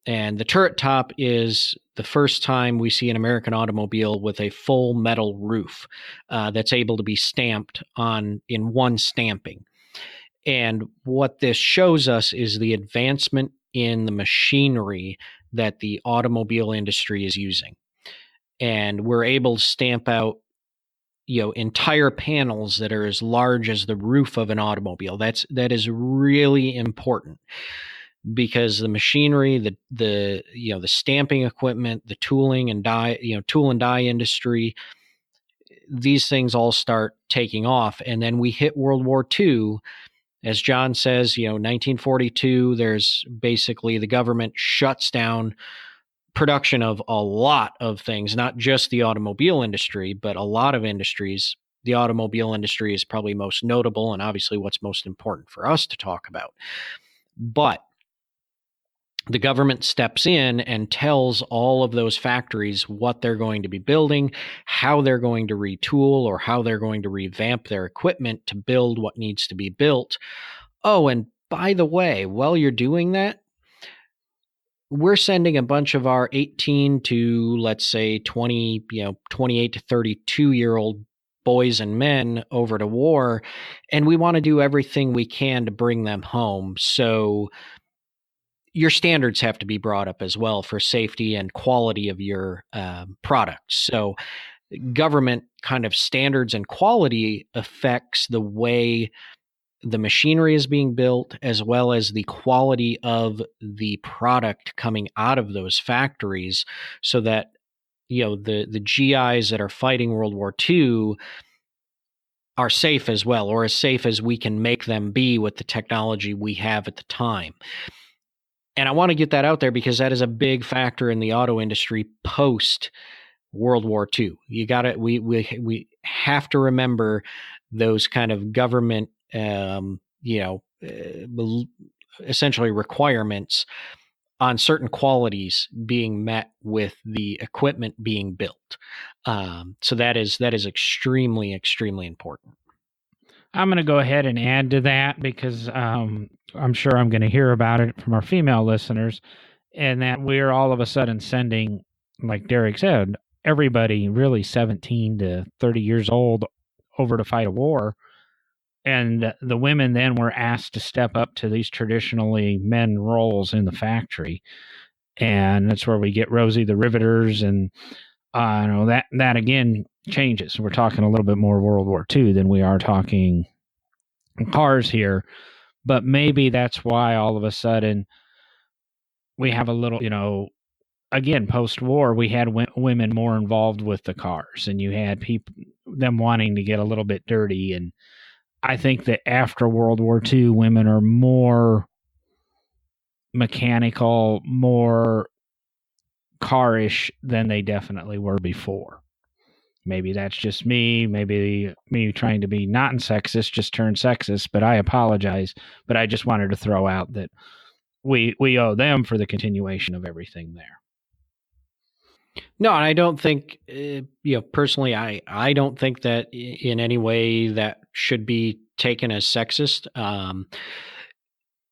And the turret top is the first time we see an American automobile with a full metal roof that's able to be stamped in one stamping. And what this shows us is the advancement in the machinery that the automobile industry is using. And we're able to stamp out entire panels that are as large as the roof of an automobile. That is really important, because the machinery, the stamping equipment, the tooling and tool and die industry, these things all start taking off. And then we hit World War II. As John says, 1942, there's basically the government shuts down production of a lot of things, not just the automobile industry, but a lot of industries. The automobile industry is probably most notable, and obviously what's most important for us to talk about. But the government steps in and tells all of those factories what they're going to be building, how they're going to retool, or how they're going to revamp their equipment to build what needs to be built. Oh, and by the way, while you're doing that, we're sending a bunch of our 18 to, let's say, 28 to 32-year-old boys and men over to war, and we want to do everything we can to bring them home. So your standards have to be brought up as well for safety and quality of your products. So government kind of standards and quality affects the way the machinery is being built, as well as the quality of the product coming out of those factories, so that the GIs that are fighting World War II are safe as well, or as safe as we can make them be with the technology we have at the time. And I want to get that out there because that is a big factor in the auto industry post World War II. You got to we have to remember those kind of government essentially requirements on certain qualities being met with the equipment being built. So that is extremely, extremely important. I'm going to go ahead and add to that because I'm sure I'm going to hear about it from our female listeners, and that we're all of a sudden sending, like Derek said, everybody really 17 to 30 years old over to fight a war. And the women then were asked to step up to these traditionally men roles in the factory. And that's where we get Rosie the Riveters, and that again changes. We're talking a little bit more World War II than we are talking cars here, but maybe that's why all of a sudden we have a little, again, post-war, we had women more involved with the cars, and you had them wanting to get a little bit dirty. And I think that after World War II, women are more mechanical, more car-ish than they definitely were before. Maybe that's just me. Maybe me trying to be not sexist just turned sexist, but I apologize. But I just wanted to throw out that we owe them for the continuation of everything there. No, and I don't think, personally, I don't think that in any way that should be taken as sexist.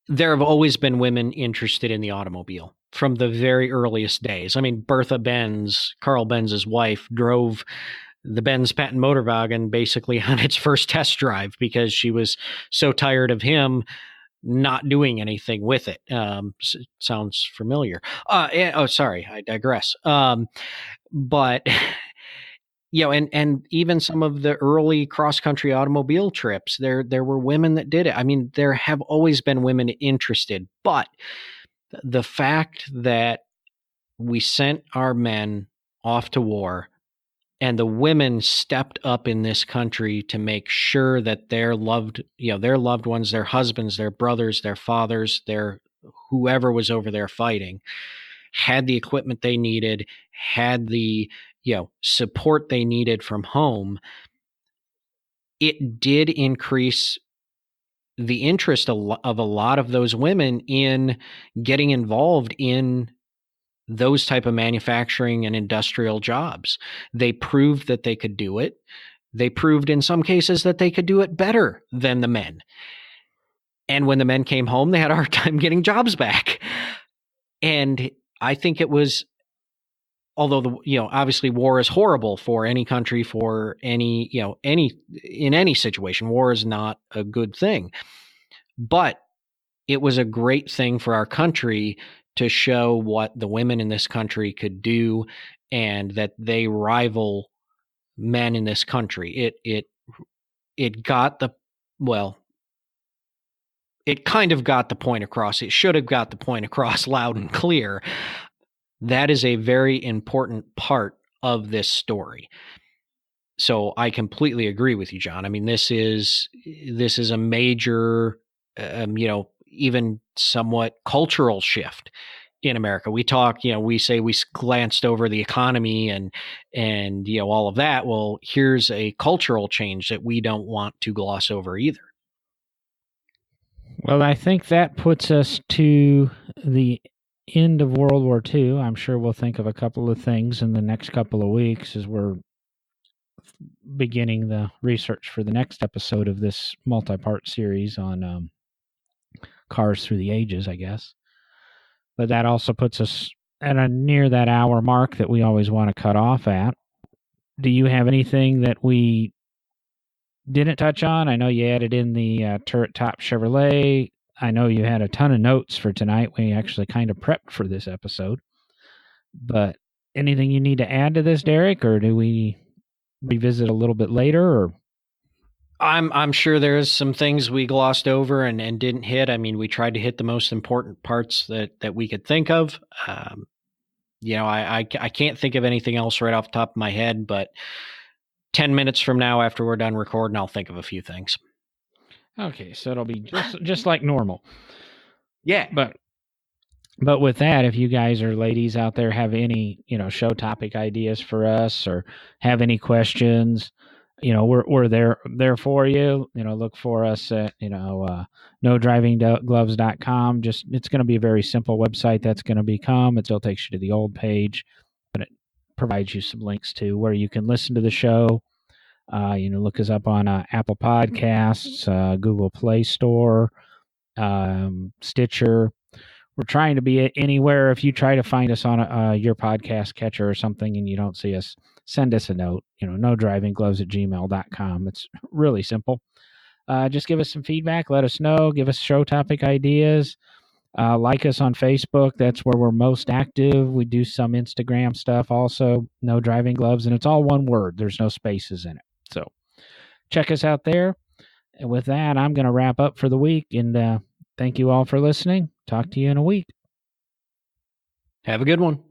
There have always been women interested in the automobile from the very earliest days. I mean, Bertha Benz, Carl Benz's wife, drove the Benz patent motor wagon basically on its first test drive because she was so tired of him not doing anything with it. Sounds familiar. Sorry, I digress. But and even some of the early cross-country automobile trips, there were women that did it. I mean, there have always been women interested, but the fact that we sent our men off to war and the women stepped up in this country to make sure that their loved ones, their husbands, their brothers, their fathers, their whoever was over there fighting, had the equipment they needed, had the support they needed from home. It did increase the interest of a lot of those women in getting involved in those type of manufacturing and industrial jobs. They proved that they could do it. They proved in some cases that they could do it better than the men. And when the men came home, they had a hard time getting jobs back. And I think it was, although obviously war is horrible for any country, for in any situation, war is not a good thing. But it was a great thing for our country to show what the women in this country could do and that they rival men in this country. It got it kind of got the point across. It should have got the point across loud and clear. That is a very important part of this story. So I completely agree with you, John. I mean, this is a major, even somewhat cultural shift in America. We talk, we say we glanced over the economy and all of that. Well, here's a cultural change that we don't want to gloss over either. Well, I think that puts us to the end of World War II. I'm sure we'll think of a couple of things in the next couple of weeks as we're beginning the research for the next episode of this multi-part series on cars through the ages, I guess. But that also puts us at near that hour mark that we always want to cut off at. Do you have anything that we didn't touch on? I know you added in the turret top Chevrolet. I know you had a ton of notes for tonight. We actually kind of prepped for this episode. But anything you need to add to this, Derek, or do we revisit a little bit later? Or I'm sure there's some things we glossed over and didn't hit. I mean, we tried to hit the most important parts that we could think of. I can't think of anything else right off the top of my head, but 10 minutes from now, after we're done recording, I'll think of a few things. Okay, so it'll be just like normal. Yeah. But with that, if you guys or ladies out there have any, show topic ideas for us or have any questions, we're there for you. Look for us at, nodriving-gloves.com. Just, it's going to be a very simple website that's going to become. It still takes you to the old page, but it provides you some links to where you can listen to the show. Look us up on Apple Podcasts, Google Play Store, Stitcher. We're trying to be anywhere. If you try to find us on your podcast catcher or something and you don't see us, send us a note. nodrivinggloves@gmail.com. It's really simple. Just give us some feedback. Let us know. Give us show topic ideas. Like us on Facebook. That's where we're most active. We do some Instagram stuff also. No Driving Gloves. And it's all one word. There's no spaces in it. So check us out there. And with that, I'm going to wrap up for the week. And thank you all for listening. Talk to you in a week. Have a good one.